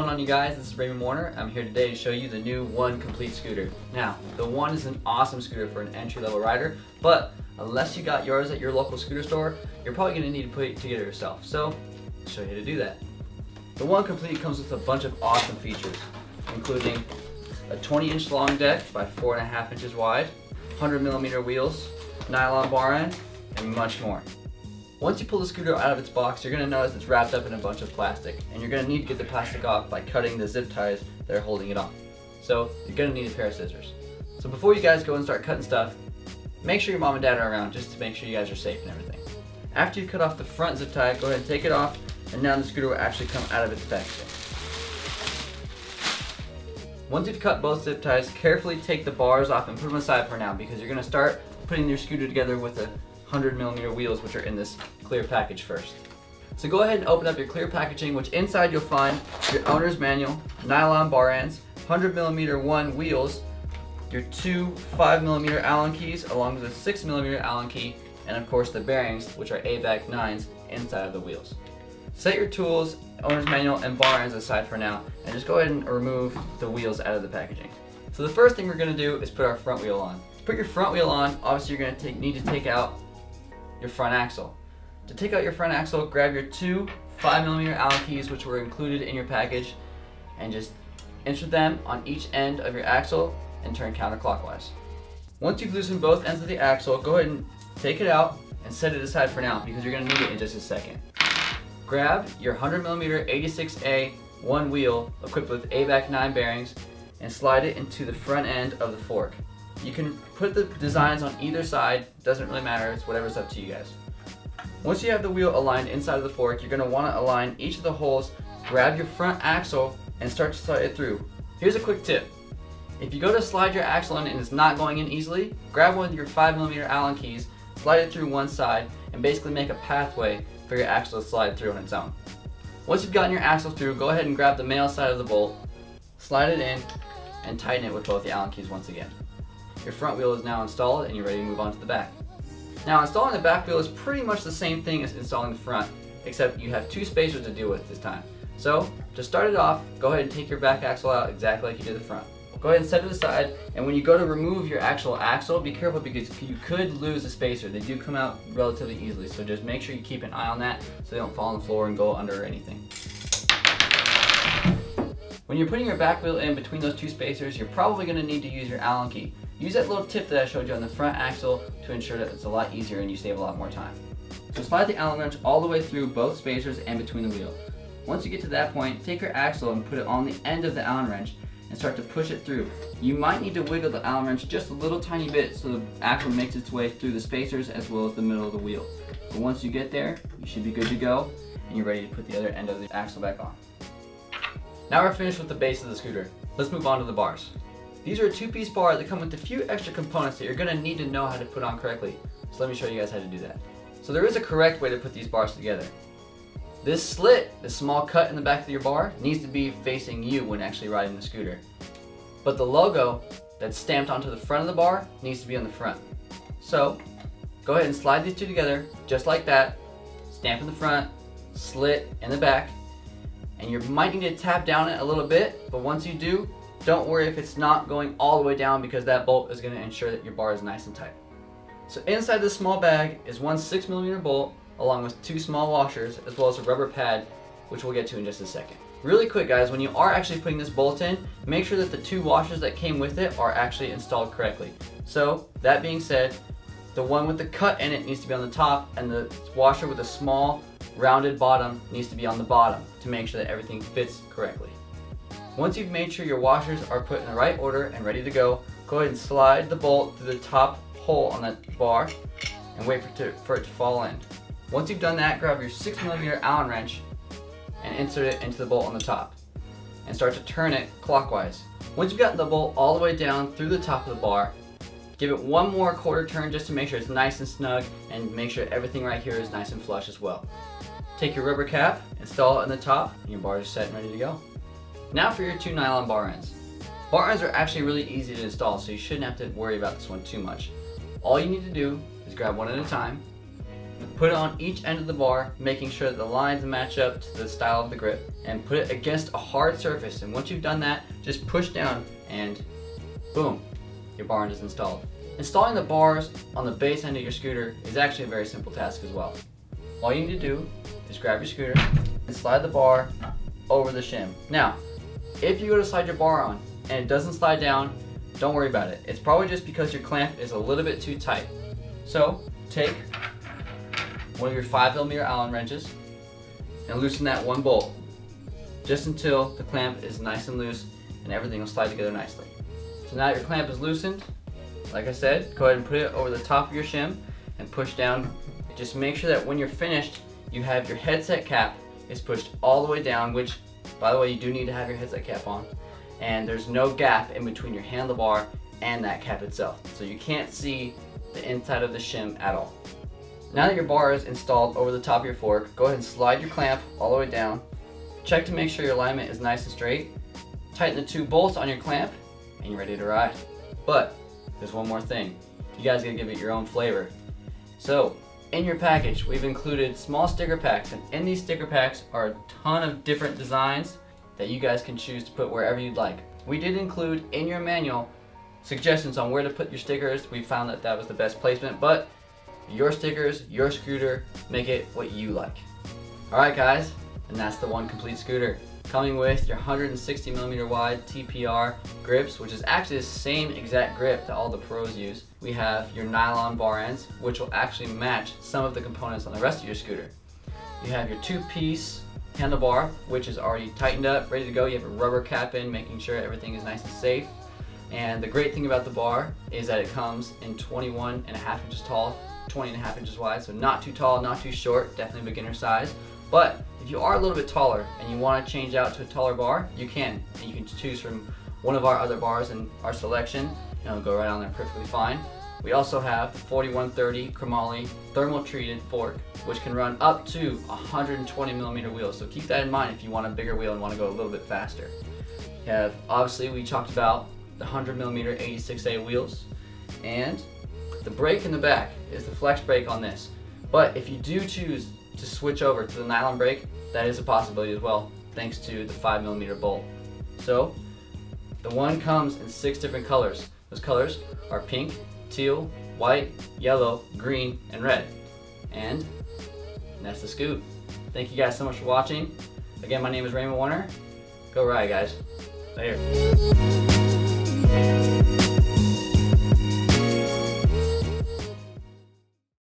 going on, you guys? This is Raymond Warner. I'm here today to show you the new One Complete scooter. Now, the One is an awesome scooter for an entry-level rider, but unless you got yours at your local scooter store, you're probably going to need to put it together yourself. So, I'll show you how to do that. The One Complete comes with a bunch of awesome features, including a 20-inch long deck by 4.5 inches wide, 100mm wheels, nylon bar end, and much more. Once you pull the scooter out of its box, you're going to notice it's wrapped up in a bunch of plastic, and you're going to need to get the plastic off by cutting the zip ties that are holding it on. So you're going to need a pair of scissors. So before you guys go and start cutting stuff, make sure your mom and dad are around just to make sure you guys are safe and everything. After you cut off the front zip tie, go ahead and take it off, and now the scooter will actually come out of its packaging. Once you've cut both zip ties, carefully take the bars off and put them aside for now, because you're going to start putting your scooter together with the 100mm wheels, which are in this clear package first. So go ahead and open up your clear packaging, which inside you'll find your owner's manual, nylon bar ends, 100mm one wheels, your two 5mm Allen keys along with a 6mm Allen key, and of course the bearings, which are ABAC 9s inside of the wheels. Set your tools, owner's manual, and bar ends aside for now, and just go ahead and remove the wheels out of the packaging. So the first thing we're going to do is put our front wheel on. To put your front wheel on, obviously you're going to need to take out your front axle. To take out your front axle, grab your two 5mm Allen keys, which were included in your package, and just insert them on each end of your axle and turn counterclockwise. Once you've loosened both ends of the axle, go ahead and take it out and set it aside for now, because you're going to need it in just a second. Grab your 100mm 86A one wheel equipped with ABAC 9 bearings and slide it into the front end of the fork. You can put the designs on either side, doesn't really matter, it's whatever's up to you guys. Once you have the wheel aligned inside of the fork, you're going to want to align each of the holes, grab your front axle, and start to slide it through. Here's a quick tip. If you go to slide your axle in and it's not going in easily, grab one of your 5mm Allen keys, slide it through one side, and basically make a pathway for your axle to slide through on its own. Once you've gotten your axle through, go ahead and grab the male side of the bolt, slide it in, and tighten it with both the Allen keys once again. Your front wheel is now installed and you're ready to move on to the back. Now, installing the back wheel is pretty much the same thing as installing the front, except you have two spacers to deal with this time. So, to start it off, go ahead and take your back axle out exactly like you did the front. Go ahead and set it aside, and when you go to remove your actual axle, be careful because you could lose the spacer. They do come out relatively easily, so just make sure you keep an eye on that so they don't fall on the floor and go under or anything. When you're putting your back wheel in between those two spacers, you're probably going to need to use your Allen key. Use that little tip that I showed you on the front axle to ensure that it's a lot easier and you save a lot more time. So slide the Allen wrench all the way through both spacers and between the wheel. Once you get to that point, take your axle and put it on the end of the Allen wrench and start to push it through. You might need to wiggle the Allen wrench just a little tiny bit so the axle makes its way through the spacers as well as the middle of the wheel. But once you get there, you should be good to go and you're ready to put the other end of the axle back on. Now we're finished with the base of the scooter. Let's move on to the bars. These are a two-piece bar that come with a few extra components that you're going to need to know how to put on correctly. So let me show you guys how to do that. So there is a correct way to put these bars together. This slit, this small cut in the back of your bar, needs to be facing you when actually riding the scooter. But the logo that's stamped onto the front of the bar needs to be on the front. So go ahead and slide these two together just like that. Stamp in the front, slit in the back, and you might need to tap down it a little bit, but once you do, don't worry if it's not going all the way down, because that bolt is going to ensure that your bar is nice and tight. So inside this small bag is one 6mm bolt along with two small washers as well as a rubber pad, which we'll get to in just a second. Really quick guys, when you are actually putting this bolt in, make sure that the two washers that came with it are actually installed correctly. So that being said, the one with the cut in it needs to be on the top, and the washer with a small rounded bottom needs to be on the bottom to make sure that everything fits correctly. Once you've made sure your washers are put in the right order and ready to go, go ahead and slide the bolt through the top hole on that bar and wait for it to fall in. Once you've done that, grab your 6mm Allen wrench and insert it into the bolt on the top and start to turn it clockwise. Once you've gotten the bolt all the way down through the top of the bar, give it one more quarter turn just to make sure it's nice and snug and make sure everything right here is nice and flush as well. Take your rubber cap, install it in the top, and your bar is set and ready to go. Now for your two nylon bar ends. Bar ends are actually really easy to install, so you shouldn't have to worry about this one too much. All you need to do is grab one at a time, Put it on each end of the bar, making sure that the lines match up to the style of the grip, and put it against a hard surface. And once you've done that, just push down and boom, your bar end is installed. Installing the bars on the base end of your scooter is actually a very simple task as well. All you need to do is grab your scooter and slide the bar over the shim. Now, if you go to slide your bar on and it doesn't slide down, don't worry about it. It's probably just because your clamp is a little bit too tight. So take one of your 5mm Allen wrenches and loosen that one bolt just until the clamp is nice and loose and everything will slide together nicely. So now your clamp is loosened. Like I said, go ahead and put it over the top of your shim and push down. Just make sure that when you're finished, you have your headset cap is pushed all the way down, which, by the way, you do need to have your headset cap on. And there's no gap in between your handlebar and that cap itself. So you can't see the inside of the shim at all. Now that your bar is installed over the top of your fork, go ahead and slide your clamp all the way down. Check to make sure your alignment is nice and straight. Tighten the 2 bolts on your clamp and you're ready to ride. But there's one more thing. You guys gotta give it your own flavor. So in your package, we've included small sticker packs, and in these sticker packs are a ton of different designs that you guys can choose to put wherever you'd like. We did include in your manual suggestions on where to put your stickers. We found that that was the best placement, but your stickers, your scooter, make it what you like. Alright guys, and that's the one complete scooter. Coming with your 160mm wide TPR grips, which is actually the same exact grip that all the pros use. We have your nylon bar ends, which will actually match some of the components on the rest of your scooter. You have your 2-piece handlebar, which is already tightened up, ready to go. You have a rubber cap in, making sure everything is nice and safe. And the great thing about the bar is that it comes in 21.5 inches tall, 20.5 inches wide, so not too tall, not too short, definitely beginner size. But if you are a little bit taller and you want to change out to a taller bar, you can. And you can choose from one of our other bars in our selection, and it'll go right on there perfectly fine. We also have 4130 chromoly thermal treated fork, which can run up to 120mm wheels. So keep that in mind if you want a bigger wheel and want to go a little bit faster. You have, obviously, we talked about the 100mm 86A wheels, and the brake in the back is the flex brake on this. But if you do choose to switch over to the nylon brake, that is a possibility as well, thanks to the 5mm bolt. So the one comes in 6 different colors. Those colors are pink, teal, white, yellow, green, and red. And that's the scoot. Thank you guys so much for watching. Again, my name is Raymond Warner. Go ride, guys. Later.